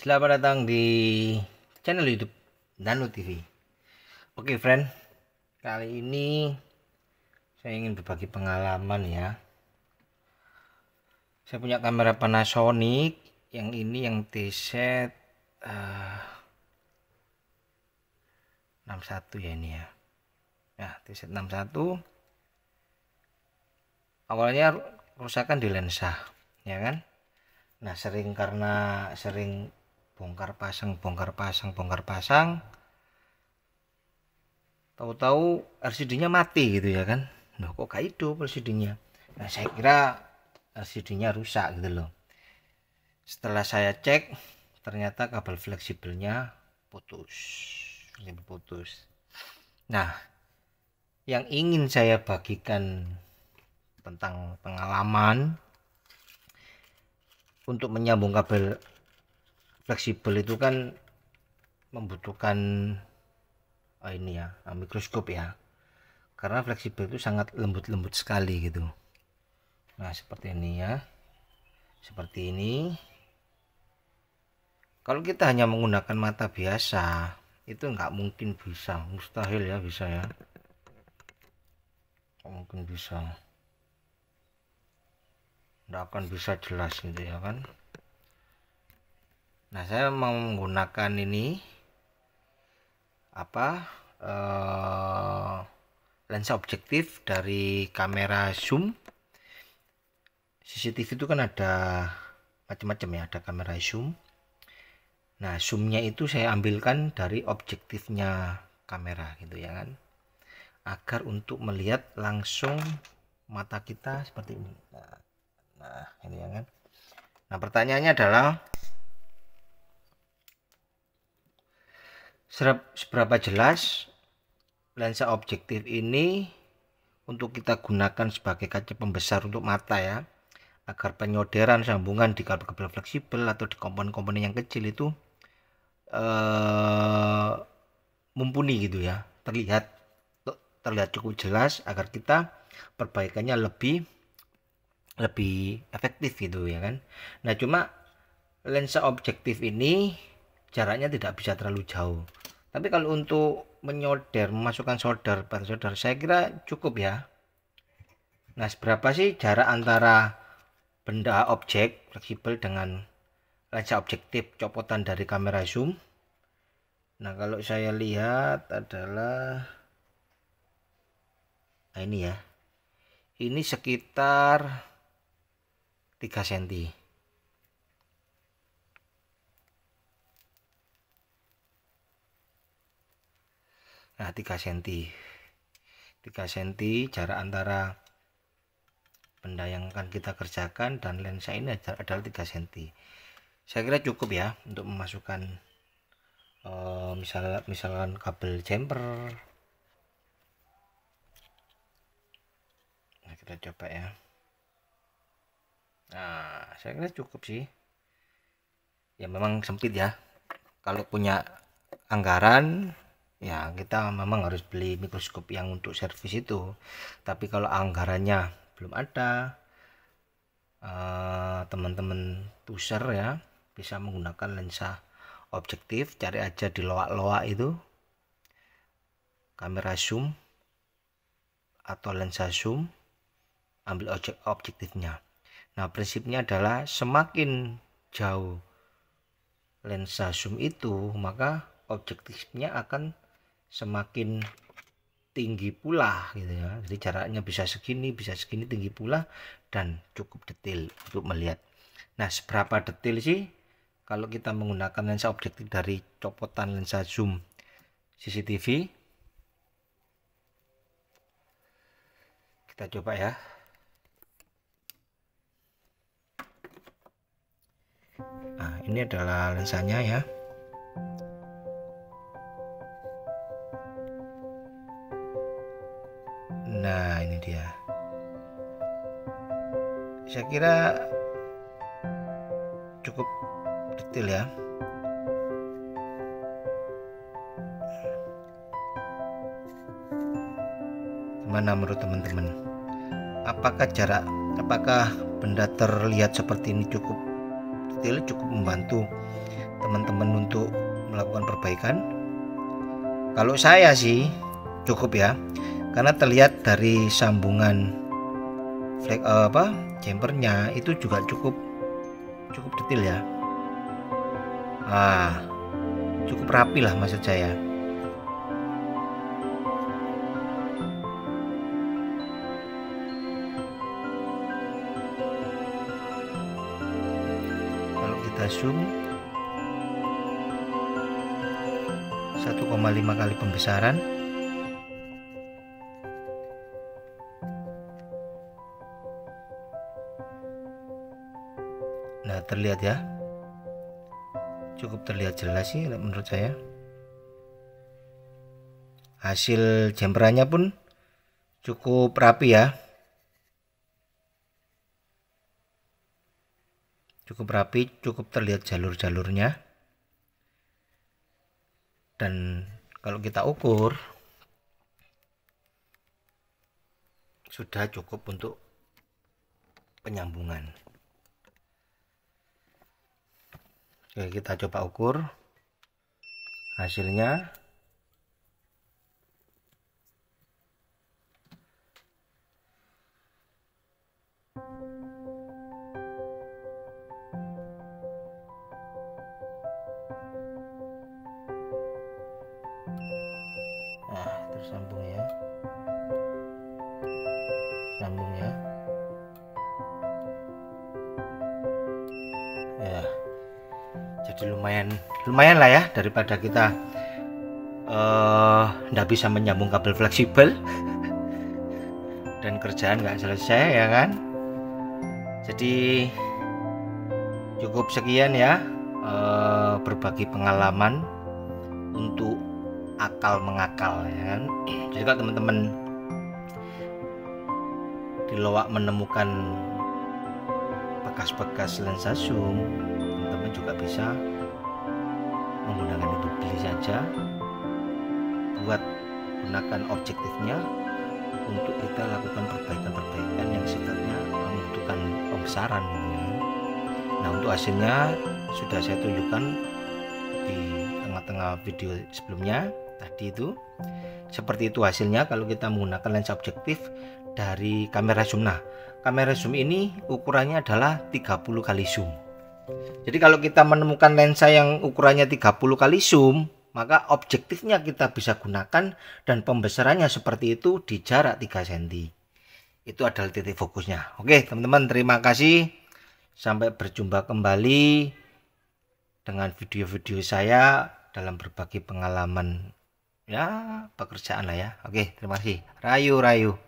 Selamat datang di channel YouTube Nano TV. Oke, friend, kali ini saya ingin berbagi pengalaman ya. Saya punya kamera Panasonic yang ini yang T-set 61 ya ini ya. Nah, T-set 61 awalnya kerusakan di lensa, ya kan? Nah, karena sering bongkar pasang, tahu-tahu LCD-nya mati gitu ya kan. Nah, kok gak hidup LCD-nya. Nah, saya kira LCD-nya rusak gitu loh. Setelah saya cek, ternyata kabel fleksibelnya putus. Nah, yang ingin saya bagikan tentang pengalaman untuk menyambung kabel fleksibel itu kan membutuhkan ini ya, mikroskop ya, karena fleksibel itu sangat lembut sekali gitu. Nah, seperti ini ya, seperti ini. Kalau kita hanya menggunakan mata biasa itu nggak mungkin bisa, mustahil ya bisa ya, nggak mungkin bisa, nggak akan bisa jelas gitu ya kan. Nah, saya mau menggunakan ini lensa objektif dari kamera zoom. CCTV itu kan ada macam-macam ya, ada kamera zoom. Nah, zoomnya itu saya ambilkan dari objektifnya kamera gitu ya kan, agar untuk melihat langsung mata kita seperti ini. Nah ini ya kan. Nah, pertanyaannya adalah seberapa jelas lensa objektif ini untuk kita gunakan sebagai kaca pembesar untuk mata ya, agar penyodern sambungan di kabel-kabel fleksibel atau di komponen-komponen yang kecil itu mumpuni gitu ya, terlihat cukup jelas, agar kita perbaikannya lebih efektif gitu ya kan. Nah, cuma lensa objektif ini jaraknya tidak bisa terlalu jauh, tapi kalau untuk memasukkan bahan solder saya kira cukup ya. Nah, seberapa sih jarak antara benda objek fleksibel dengan lensa objektif copotan dari kamera zoom? Nah, kalau saya lihat adalah ini ya, ini sekitar 3 cm. Nah, 3 cm jarak antara benda yang akan kita kerjakan dan lensa ini adalah 3 cm. Saya kira cukup ya untuk memasukkan misalkan kabel jumper. Nah, kita coba ya. Nah, saya kira cukup sih ya, memang sempit ya. Kalau punya anggaran ya, kita memang harus beli mikroskop yang untuk servis itu. Tapi kalau anggarannya belum ada, teman-teman user ya bisa menggunakan lensa objektif. Cari aja di loak-loak itu kamera zoom atau lensa zoom, ambil objektifnya. Nah, prinsipnya adalah semakin jauh lensa zoom itu, maka objektifnya akan semakin tinggi pula gitu ya. Jadi jaraknya bisa segini tinggi pula, dan cukup detail untuk melihat. Nah, seberapa detail sih kalau kita menggunakan lensa objektif dari copotan lensa zoom CCTV? Kita coba ya. Nah, ini adalah lensanya ya. Nah, ini dia. Saya kira cukup detail ya. Gimana menurut teman-teman? Apakah benda terlihat seperti ini cukup detail, cukup membantu teman-teman untuk melakukan perbaikan. Kalau saya sih cukup ya, karena terlihat dari sambungan jumpernya itu juga cukup detail ya. Cukup rapi lah maksud saya. Kalau kita zoom 1,5 kali pembesaran. Nah, terlihat ya, cukup terlihat jelas sih menurut saya. Hasil jemperannya pun cukup rapi ya, cukup terlihat jalur-jalurnya. Dan kalau kita ukur sudah cukup untuk penyambungan. Oke, kita coba ukur hasilnya. Nah, tersambung ya, sambung ya. Ya, jadi lumayan lah ya, daripada kita nggak bisa menyambung kabel fleksibel dan kerjaan nggak selesai ya kan. Jadi cukup sekian ya, berbagi pengalaman untuk akal mengakal ya kan. Jadi kalau teman-teman di Loak menemukan bekas-bekas lensa zoom, teman-teman juga bisa menggunakan itu, beli saja, buat gunakan objektifnya untuk kita lakukan perbaikan-perbaikan yang sifatnya membutuhkan pembesaran ya. Nah, untuk hasilnya sudah saya tunjukkan di tengah-tengah video sebelumnya tadi itu. Seperti itu hasilnya kalau kita menggunakan lensa objektif dari kamera zoom. Nah, kamera zoom ini ukurannya adalah 30 kali zoom. Jadi kalau kita menemukan lensa yang ukurannya 30 kali zoom, maka objektifnya kita bisa gunakan dan pembesarannya seperti itu di jarak 3 cm. Itu adalah titik fokusnya. Oke teman-teman, terima kasih. Sampai berjumpa kembali dengan video-video saya dalam berbagi pengalaman ya pekerjaan lah ya. Oke, terima kasih. Rayu.